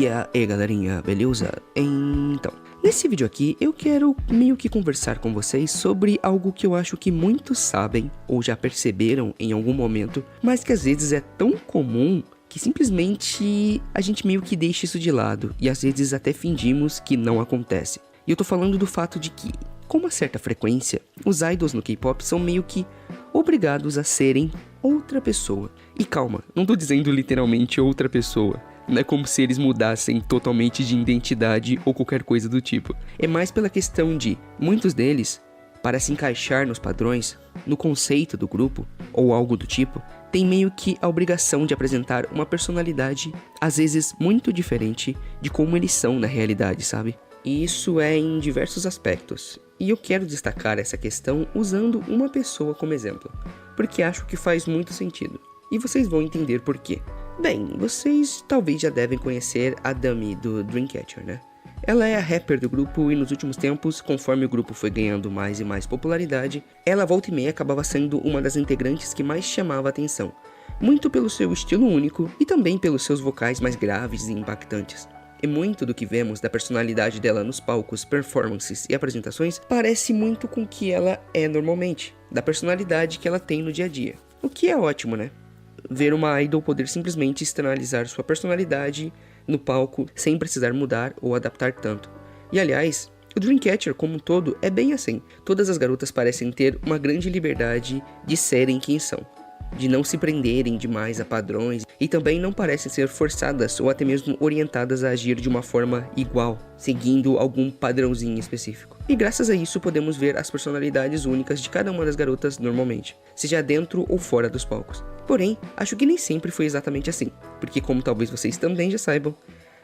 E aí galerinha, beleza? Então, nesse vídeo aqui eu quero meio que conversar com vocês sobre algo que eu acho que muitos sabem ou já perceberam em algum momento, mas que às vezes é tão comum que simplesmente a gente meio que deixa isso de lado e às vezes até fingimos que não acontece. E eu tô falando do fato de que, com uma certa frequência, os idols no K-pop são meio que obrigados a serem outra pessoa. E calma, não tô dizendo literalmente outra pessoa. Não é como se eles mudassem totalmente de identidade ou qualquer coisa do tipo. É mais pela questão de, muitos deles, para se encaixar nos padrões, no conceito do grupo, ou algo do tipo, tem meio que a obrigação de apresentar uma personalidade, às vezes muito diferente de como eles são na realidade, sabe? E isso é em diversos aspectos. E eu quero destacar essa questão usando uma pessoa como exemplo, porque acho que faz muito sentido. E vocês vão entender por quê. Bem, vocês talvez já devem conhecer a Dummy do Dreamcatcher, né? Ela é a rapper do grupo e nos últimos tempos, conforme o grupo foi ganhando mais e mais popularidade, ela volta e meia acabava sendo uma das integrantes que mais chamava a atenção, muito pelo seu estilo único e também pelos seus vocais mais graves e impactantes. E muito do que vemos da personalidade dela nos palcos, performances e apresentações parece muito com o que ela é normalmente, da personalidade que ela tem no dia a dia. O que é ótimo, né? Ver uma idol poder simplesmente externalizar sua personalidade no palco sem precisar mudar ou adaptar tanto. E aliás, o Dreamcatcher como um todo é bem assim. Todas as garotas parecem ter uma grande liberdade de serem quem são, de não se prenderem demais a padrões e também não parecem ser forçadas ou até mesmo orientadas a agir de uma forma igual, seguindo algum padrãozinho específico. E graças a isso podemos ver as personalidades únicas de cada uma das garotas normalmente, seja dentro ou fora dos palcos. Porém, acho que nem sempre foi exatamente assim, porque como talvez vocês também já saibam,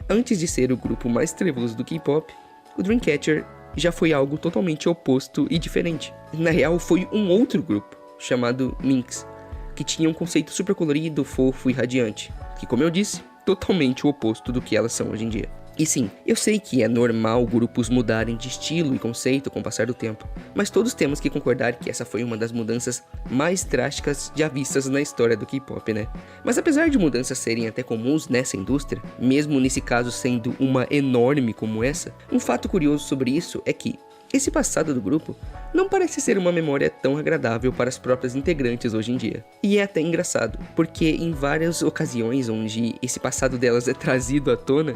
antes de ser o grupo mais trevoso do K-pop, o Dreamcatcher já foi algo totalmente oposto e diferente. Na real, foi um outro grupo, chamado Minx, que tinha um conceito super colorido, fofo e radiante, que como eu disse, totalmente o oposto do que elas são hoje em dia. E sim, eu sei que é normal grupos mudarem de estilo e conceito com o passar do tempo, mas todos temos que concordar que essa foi uma das mudanças mais drásticas já vistas na história do K-pop, né? Mas apesar de mudanças serem até comuns nessa indústria, mesmo nesse caso sendo uma enorme como essa, um fato curioso sobre isso é que esse passado do grupo não parece ser uma memória tão agradável para as próprias integrantes hoje em dia. E é até engraçado, porque em várias ocasiões onde esse passado delas é trazido à tona,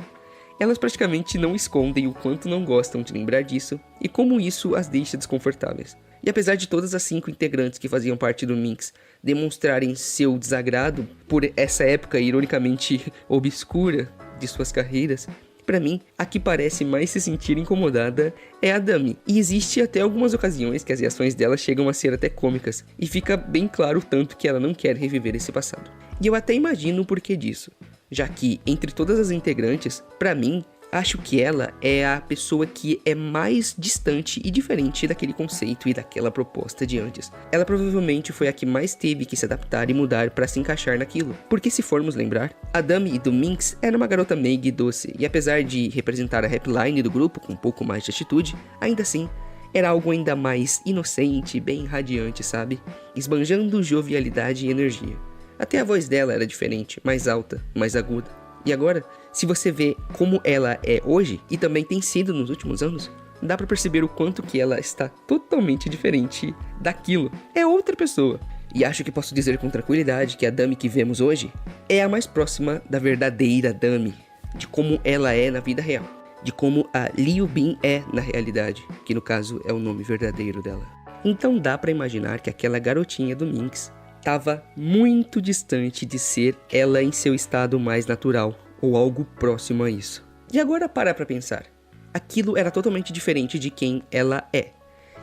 elas praticamente não escondem o quanto não gostam de lembrar disso e como isso as deixa desconfortáveis. E apesar de todas as 5 integrantes que faziam parte do Minx demonstrarem seu desagrado por essa época ironicamente obscura de suas carreiras, pra mim, a que parece mais se sentir incomodada é a Dummy. E existe até algumas ocasiões que as reações dela chegam a ser até cômicas, e fica bem claro o tanto que ela não quer reviver esse passado. E eu até imagino o porquê disso, já que, entre todas as integrantes, pra mim, acho que ela é a pessoa que é mais distante e diferente daquele conceito e daquela proposta de antes. Ela provavelmente foi a que mais teve que se adaptar e mudar para se encaixar naquilo. Porque se formos lembrar, a Dummy do Minx era uma garota meiga e doce, e apesar de representar a rapline do grupo com um pouco mais de atitude, ainda assim, era algo ainda mais inocente, bem radiante, sabe? Esbanjando jovialidade e energia. Até a voz dela era diferente, mais alta, mais aguda. E agora, se você vê como ela é hoje, e também tem sido nos últimos anos, dá pra perceber o quanto que ela está totalmente diferente daquilo. É outra pessoa. E acho que posso dizer com tranquilidade que a Dummy que vemos hoje é a mais próxima da verdadeira Dummy, de como ela é na vida real, de como a Liu Bin é na realidade, que no caso é o nome verdadeiro dela. Então dá pra imaginar que aquela garotinha do Minx estava muito distante de ser ela em seu estado mais natural, ou algo próximo a isso. E agora para pra pensar, aquilo era totalmente diferente de quem ela é,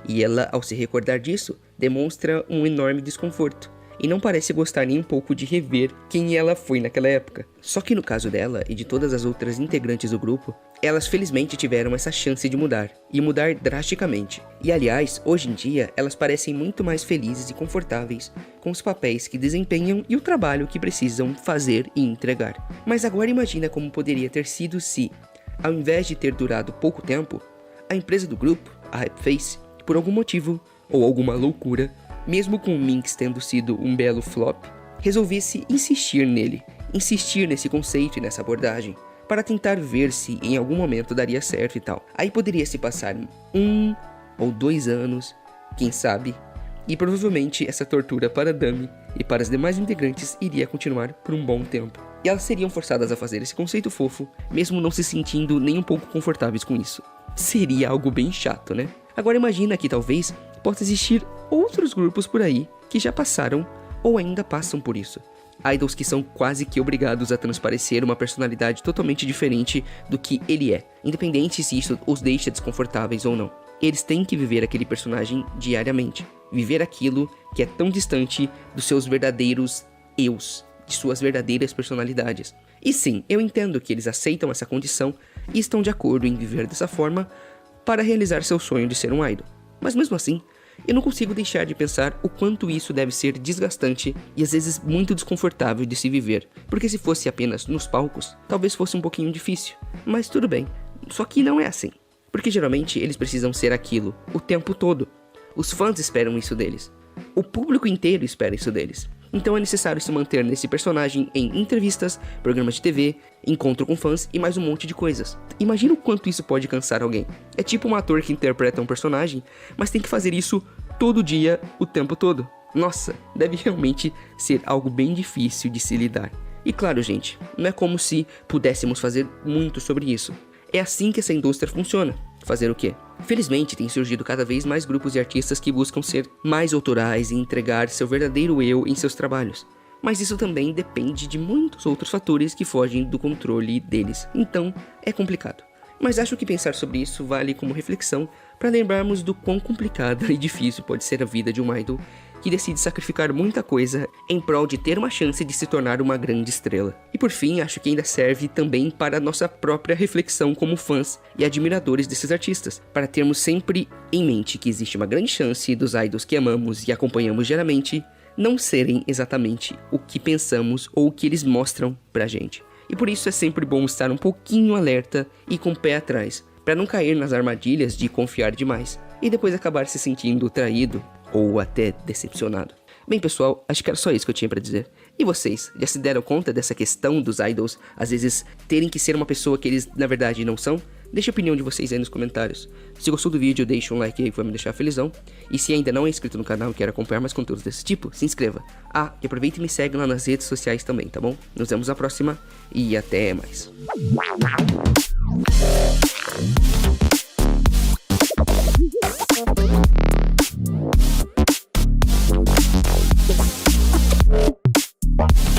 e ela, ao se recordar disso, demonstra um enorme desconforto, e não parece gostar nem um pouco de rever quem ela foi naquela época. Só que no caso dela e de todas as outras integrantes do grupo, elas felizmente tiveram essa chance de mudar, e mudar drasticamente. E aliás, hoje em dia, elas parecem muito mais felizes e confortáveis com os papéis que desempenham e o trabalho que precisam fazer e entregar. Mas agora imagina como poderia ter sido se, ao invés de ter durado pouco tempo, a empresa do grupo, a Hypeface, por algum motivo ou alguma loucura, mesmo com o Minx tendo sido um belo flop, resolvesse insistir nele, insistir nesse conceito e nessa abordagem, para tentar ver se em algum momento daria certo e tal. Aí poderia se passar 1 ou 2 anos, quem sabe, e provavelmente essa tortura para Dami e para as demais integrantes iria continuar por um bom tempo. E elas seriam forçadas a fazer esse conceito fofo, mesmo não se sentindo nem um pouco confortáveis com isso. Seria algo bem chato, né? Agora imagina que talvez possa existir outros grupos por aí que já passaram ou ainda passam por isso. Idols que são quase que obrigados a transparecer uma personalidade totalmente diferente do que ele é, independente se isso os deixa desconfortáveis ou não. Eles têm que viver aquele personagem diariamente, viver aquilo que é tão distante dos seus verdadeiros eus, de suas verdadeiras personalidades. E sim, eu entendo que eles aceitam essa condição e estão de acordo em viver dessa forma para realizar seu sonho de ser um idol. Mas mesmo assim, eu não consigo deixar de pensar o quanto isso deve ser desgastante e às vezes muito desconfortável de se viver, porque se fosse apenas nos palcos, talvez fosse um pouquinho difícil, mas tudo bem, só que não é assim, porque geralmente eles precisam ser aquilo o tempo todo. Os fãs esperam isso deles, o público inteiro espera isso deles. Então é necessário se manter nesse personagem em entrevistas, programas de TV, encontro com fãs e mais um monte de coisas. Imagina o quanto isso pode cansar alguém. É tipo um ator que interpreta um personagem, mas tem que fazer isso todo dia, o tempo todo. Nossa, deve realmente ser algo bem difícil de se lidar. E claro, gente, não é como se pudéssemos fazer muito sobre isso. É assim que essa indústria funciona. Fazer o quê? Felizmente tem surgido cada vez mais grupos e artistas que buscam ser mais autorais e entregar seu verdadeiro eu em seus trabalhos. Mas isso também depende de muitos outros fatores que fogem do controle deles, então é complicado. Mas acho que pensar sobre isso vale como reflexão para lembrarmos do quão complicada e difícil pode ser a vida de um idol que decide sacrificar muita coisa em prol de ter uma chance de se tornar uma grande estrela. E por fim, acho que ainda serve também para a nossa própria reflexão como fãs e admiradores desses artistas, para termos sempre em mente que existe uma grande chance dos idols que amamos e acompanhamos diariamente não serem exatamente o que pensamos ou o que eles mostram pra gente. E por isso é sempre bom estar um pouquinho alerta e com o pé atrás, para não cair nas armadilhas de confiar demais e depois acabar se sentindo traído ou até decepcionado. Bem pessoal, acho que era só isso que eu tinha pra dizer. E vocês, já se deram conta dessa questão dos idols às vezes terem que ser uma pessoa que eles na verdade não são? Deixa a opinião de vocês aí nos comentários. Se gostou do vídeo, deixa um like aí que vai me deixar felizão. E se ainda não é inscrito no canal e quer acompanhar mais conteúdos desse tipo, se inscreva. Ah, e aproveita e me segue lá nas redes sociais também, tá bom? Nos vemos na próxima e até mais. Bye.